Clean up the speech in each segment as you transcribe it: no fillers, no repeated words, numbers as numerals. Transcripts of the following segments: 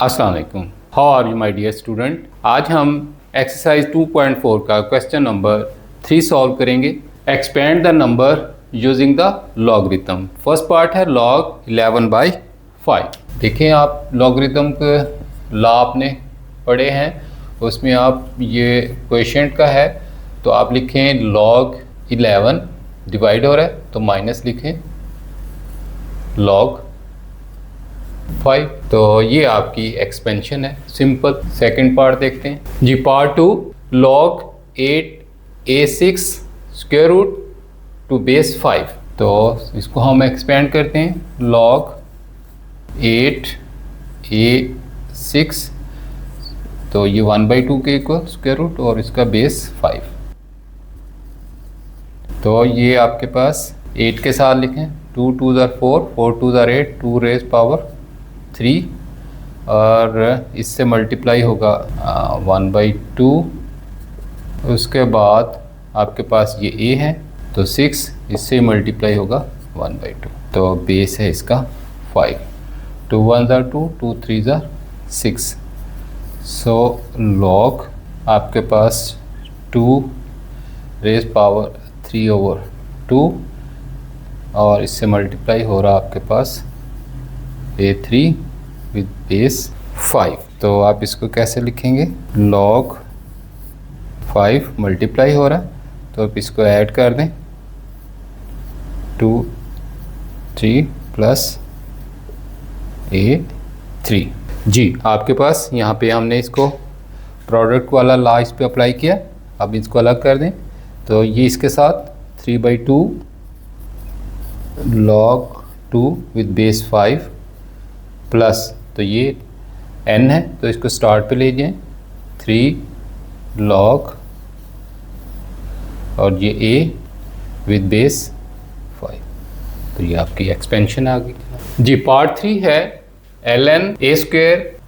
अस्सलाम वालेकुम। How are you my dear student. आज हम एक्सरसाइज 2.4 का क्वेश्चन नंबर 3 सॉल्व करेंगे। Expand the number using the logarithm. First part है log 11/5। देखें आप लॉगरिथम के लॉ आपने पढ़े हैं, उसमें आप ये क्वेश्चन का है तो आप लिखें log 11 डिवाइड हो रहा है तो माइनस लिखें log 5। तो ये आपकी एक्सपेंशन है, सिंपल। सेकंड पार्ट देखते हैं जी। Part 2 log 8a6 square root to base 5। तो इसको हम एक्सपेंड करते हैं log 8a6, तो ये 1/2 के इक्वल स्क्वायर रूट और इसका बेस 5। तो ये आपके पास 8 के साथ लिखें 2 2 ज़ार 4 4 2 ज़ार 8 2 रेज़ पावर 3 और इससे मल्टीप्लाई होगा 1/2। उसके बाद आपके पास ये a है तो 6 इससे मल्टीप्लाई होगा 1/2। तो बेस है इसका 5। 2 1 ज़ार 2 2 3 ज़ार 6। सो log आपके पास 2 रेज़ पावर 3/2 और इससे मल्टीप्लाई हो रहा आपके पास a3 विद बेस 5। तो आप इसको कैसे लिखेंगे, log 5 मल्टीप्लाई हो रहा है तो आप इसको ऐड कर दें 2 3 प्लस a3। जी, आपके पास यहाँ पे हमने इसको प्रोडक्ट वाला लॉ इस पे अप्लाई किया। अब इसको अलग कर दें तो ये इसके साथ 3/2 log 2 विद बेस 5 प्लस, तो ये n है तो इसको स्टार्ट पे ले जाएं 3 log और ये a विद बेस 5। तो ये आपकी एक्सपेंशन आ गई जी। पार्ट 3 है ln a²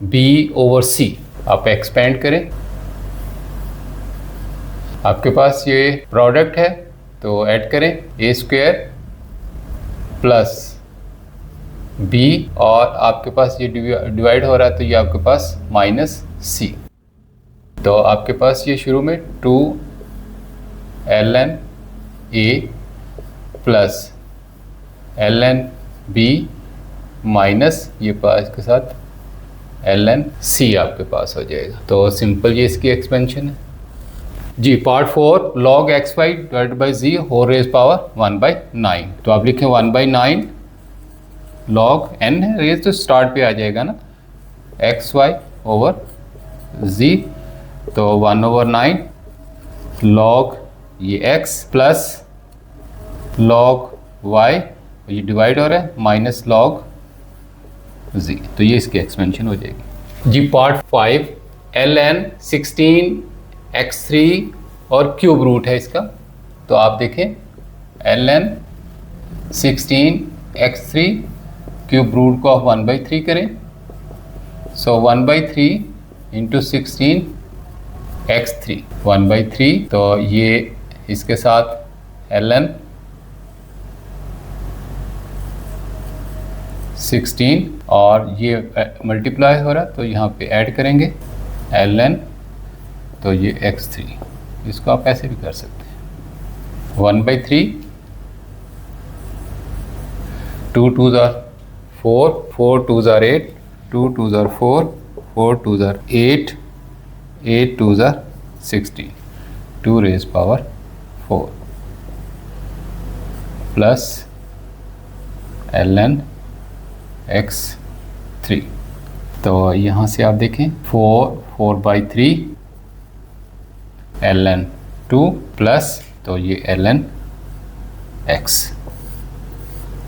b/c। आप एक्सपेंड करें, आपके पास ये प्रोडक्ट है तो ऐड करें a² प्लस b और आपके पास ये डिवाइड हो रहा है तो ये आपके पास -c। तो आपके पास ये शुरू में 2 ln a plus ln b minus ये पास के साथ ln c आपके पास हो जाएगा। तो सिंपल ये इसकी एक्सपेंशन है जी। Part 4 log xy divide by z whole raise power 1/9। तो आप लिखें 1/9 log n है, रेज तो स्टार्ट पे आ जाएगा ना, xy ओवर z। तो 1/9 log ये x प्लस log y, ये डिवाइड हो रहा है, माइनस log z। तो ये इसकी एक्सपेंशन हो जाएगी जी। पार्ट 5 ln 16x3 और क्यूब रूट है इसका। तो आप देखें ln 16x3 क्यूब रूट को आप 1/3 करें। सो 1/3 इंटू 16x3 1/3। तो ये इसके साथ ln 16 और ये मल्टीप्लाई हो रहा है तो यहाँ पे ऐड करेंगे ln, तो ये x3। इसको आप ऐसे भी कर सकते हैं 1/3 2 2 ज़ार 4 4 2 ज़ार 8 2 2 ज़ार 4 4 2 ज़ार 8 8 2 ज़ार 16 2 rays power 4 plus ln x3। तो यहाँ से आप देखें 4/3 ln 2 प्लस, तो ये ln x।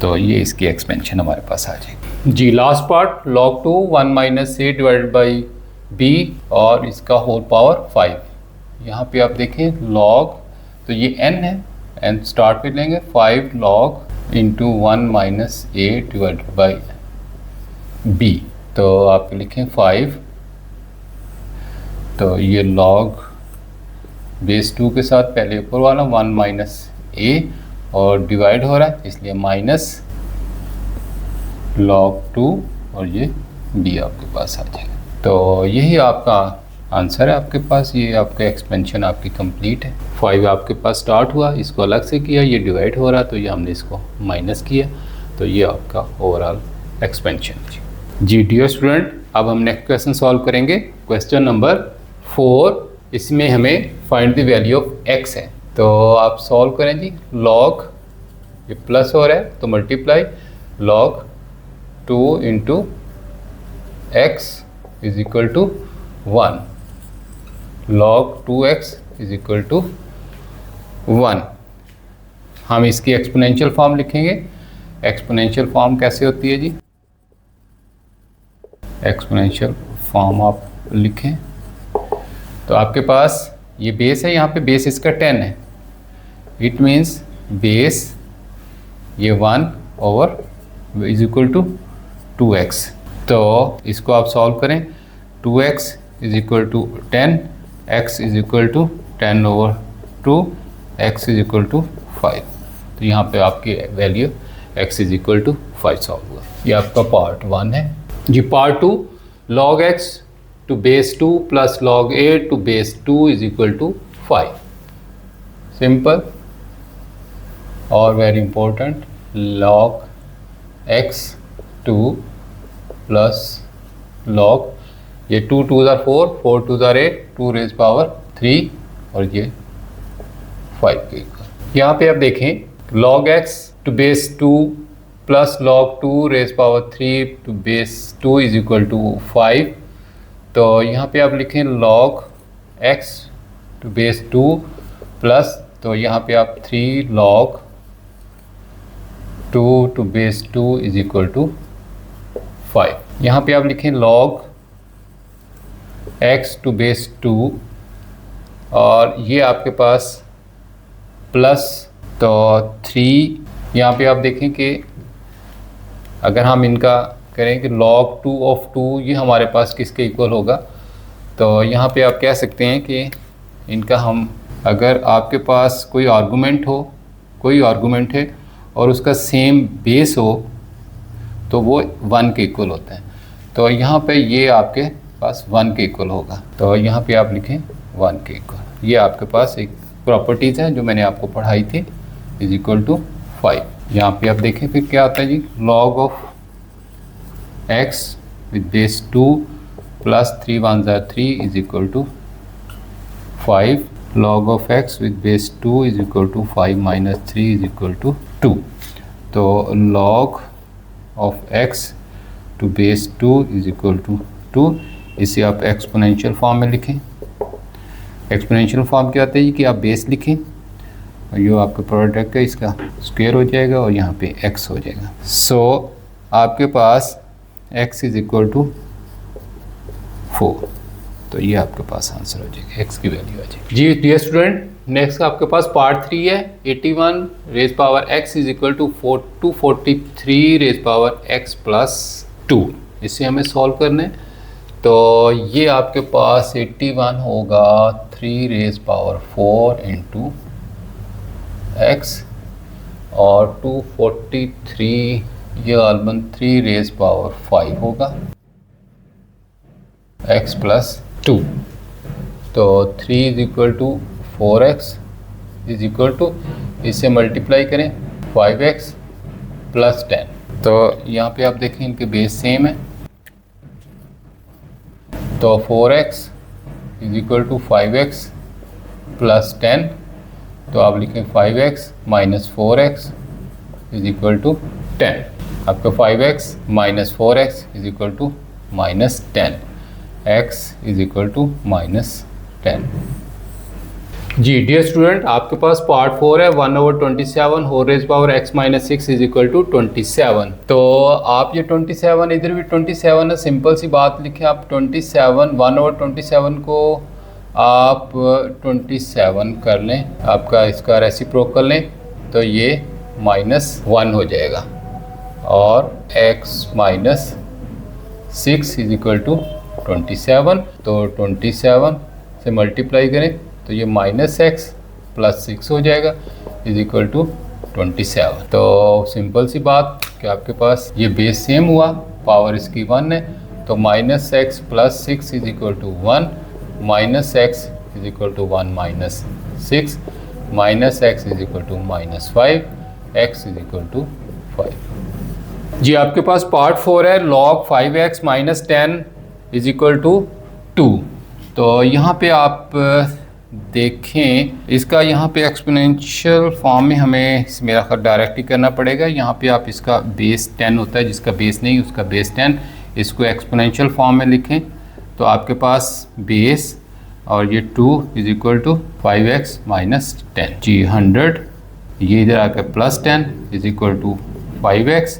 तो ये इसकी एक्सपेंशन हमारे पास आ जाएगी जी। Last part log 2 1 - a divided by b और इसका होल पावर 5। यहाँ पे आप देखें log, तो ये n है, n स्टार्ट पे लेंगे 5 log into 1 - a divided by b। तो आप लिखें 5, तो ये log बेस 2 के साथ पहले ऊपर वाला 1 - a और डिवाइड हो रहा है इसलिए माइनस log 2 और ये बी आपके पास आ जाएगा। तो यही आपका आंसर है आपके पास। ये आपका एक्सपेंशन आपकी कंप्लीट है। 5 आपके पास स्टार्ट हुआ, इसको अलग से किया, ये डिवाइड हो रहा तो ये हमने इसको माइनस किया, तो ये आपका ओवरऑल एक्सपेंशन। जी डियर स्टूडेंट, अब हम नेक्स्ट क्वेश्चन सॉल्व करेंगे। क्वेश्चन नंबर 4, इसमें हमें find the value of x है। तो आप सॉल्व करें जी। लॉग, ये प्लस हो रहा है तो multiply log 2 into X is equal to 1, log 2x is equal to 1। हम इसकी एक्सपोनेंशियल फॉर्म लिखेंगे। एक्सपोनेंशियल फॉर्म कैसे होती है जी? एक्सपोनेंशियल फॉर्म आप लिखें तो आपके पास ये बेस है, यहाँ पे बेस इसका 10 है। इट मीन्स बेस ये 1 over is equal to 2x। तो इसको आप सॉल्व करें। 2x is equal to 10, x is equal to 10 over 2, x is equal to 5। तो यहाँ पे आपकी value x is equal to 5 solve हुआ। ये आपका पार्ट 1 है जी। Part 2, log x to base 2 plus log a to base 2 is equal to 5। Simple और very important, log x 2 plus log, ये 2 2s are 4, 4 2s are 8, 2 raise power 3 और ये 5 के इक्वल। यहाँ पे आप देखें log x to base 2 plus log 2 raise power 3 to base 2 is equal to 5। तो यहाँ पे आप लिखें log x to base 2 plus, तो यहाँ पे आप 3 log 2 to base 2 is equal to 5। यहाँ पे आप लिखें log x टू बेस 2 और ये आपके पास प्लस, तो 3। यहाँ पे आप देखें कि अगर हम इनका करें कि log 2 ऑफ 2 ये हमारे पास किसके इक्वल होगा, तो यहाँ पे आप कह सकते हैं कि इनका हम, अगर आपके पास कोई आर्गूमेंट हो, कोई आर्गूमेंट है और उसका सेम बेस हो तो वो 1 के इक्वल होता है। तो यहाँ पे ये आपके पास 1 के इक्वल होगा, तो यहाँ पे आप लिखें 1 के इक्वल। ये आपके पास एक प्रॉपर्टीज़ है जो मैंने आपको पढ़ाई थी, इज इक्वल टू 5। यहाँ पे आप देखें फिर क्या आता है जी, log of x with base 2 plus 3 1s are 3 is equal to 5। log of x with base 2 is equal to 5 minus 3 is equal to 2। तो log of x to base 2 is equal to 2। इसे आप exponential form में लिखें। Exponential form क्या होता है कि आप बेस लिखें और ये आपका प्रोडक्ट है, इसका स्क्वायर हो जाएगा और यहाँ पे x हो जाएगा। सो आपके पास x इज इक्वल टू 4। तो ये आपके पास आंसर हो जाएगा, x की वैल्यू आ जाएगी। जी डियर स्टूडेंट, नेक्स्ट आपके पास पार्ट 3 है। 81 raise power x is equal to 243 raise power x plus 2। इसे हमें सॉल्व करना है। तो ये आपके पास 81 होगा 3 रेज पावर 4 इंटू x और 243 ये गालबन 3 रेज पावर 5 होगा x प्लस 2। तो 3 is equal to 4x is equal to, इसे मल्टीप्लाई करें 5x प्लस 10। तो यहाँ पे आप देखें इनके बेस सेम है, तो 4x is equal to 5x plus 10। तो आप लिखें 5x minus 4x is equal to 10। आपका 5x minus 4x is equal to minus 10, x is equal to minus 10। जी डियर स्टूडेंट, आपके पास पार्ट 4 है। 1/27 whole raise power x minus 6 is equal to 27। तो आप ये 27, इधर भी 27 है, सिंपल सी बात लिखें आप 27, 1/27 को आप 27 कर लें, आपका इसका रेसिप्रोकल लें तो ये -1 हो जाएगा और x minus 6 is equal to 27। तो 27 से मल्टीप्लाई करें तो ये -x प्लस 6 हो जाएगा इज इक्वल टू 27। तो सिंपल सी बात कि आपके पास ये बेस सेम हुआ, पावर इसकी 1 है तो minus X plus 6 is equal to 1, minus X is equal to 1 minus 6, minus X is equal to minus 5, X is equal to 5। जी आपके पास पार्ट 4 है, log 5x minus 10 is equal to 2। तो यहाँ पे आप देखें, इसका यहाँ पे एक्सपोनेंशियल फॉर्म में हमें मेरा ख्याल डायरेक्ट ही करना पड़ेगा। यहाँ पे आप इसका बेस 10 होता है, जिसका बेस नहीं उसका बेस 10, इसको एक्सपोनेंशियल फॉर्म में लिखें तो आपके पास बेस और ये 2 is equal to 5x minus 10। जी 100, ये इधर आकर plus 10 is equal to 5x,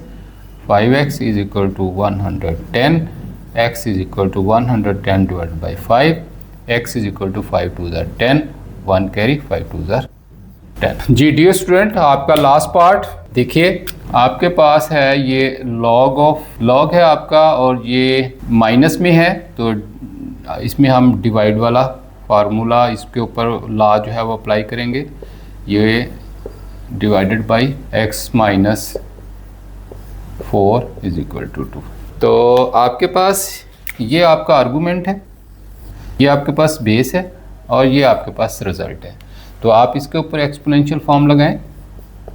5x is equal to 110, x is equal to 110 divided by 5, x is equal to 5 टू ज़र 10, 1 कैरी 5 टू ज़र 10। जी डियर स्टूडेंट, आपका लास्ट पार्ट देखिए, आपके पास है ये लॉग है आपका और ये माइनस में है, तो इसमें हम डिवाइड वाला फार्मूला इसके ऊपर लॉ जो है वो अप्लाई करेंगे। ये divided by x minus 4 is equal to 2। तो आपके पास ये आपका आर्गूमेंट है, ये आपके पास बेस है और ये आपके पास रिज़ल्ट है। तो आप इसके ऊपर एक्सपोनेंशियल फॉर्म लगाएं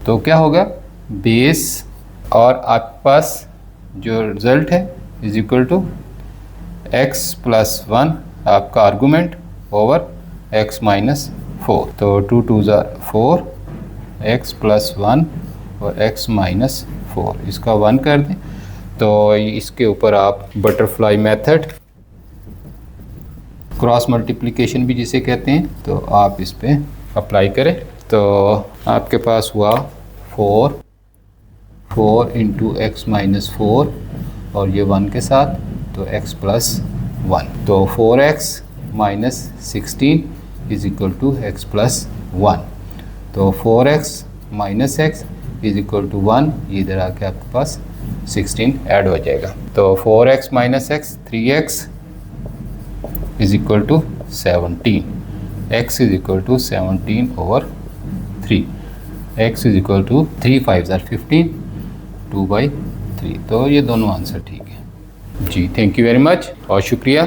तो क्या होगा, बेस और आपके पास जो रिज़ल्ट है is equal to x plus 1 आपका आर्गूमेंट ओवर x माइनस 4। तो 2 टू ज़र 4, x प्लस 1 और x माइनस 4, इसका 1 कर दें तो इसके ऊपर आप बटरफ्लाई मेथड, क्रॉस मल्टीप्लिकेशन भी जिसे कहते हैं, तो आप इस पे अप्लाई करें तो आपके पास हुआ 4 इंटू एक्स माइनस 4 और ये 1 के साथ तो x प्लस 1, तो 4x minus 16 is equal to x plus 1। तो 4x minus x is equal to 1, ये इधर आके आपके पास 16 ऐड हो जाएगा। तो 4x minus x 3x is equal to 17, x is equal to 17 over 3, x is equal to 3 5 ज़र 15, 2/3। तो ये दोनों आंसर ठीक है जी। थैंक यू वेरी मच और शुक्रिया।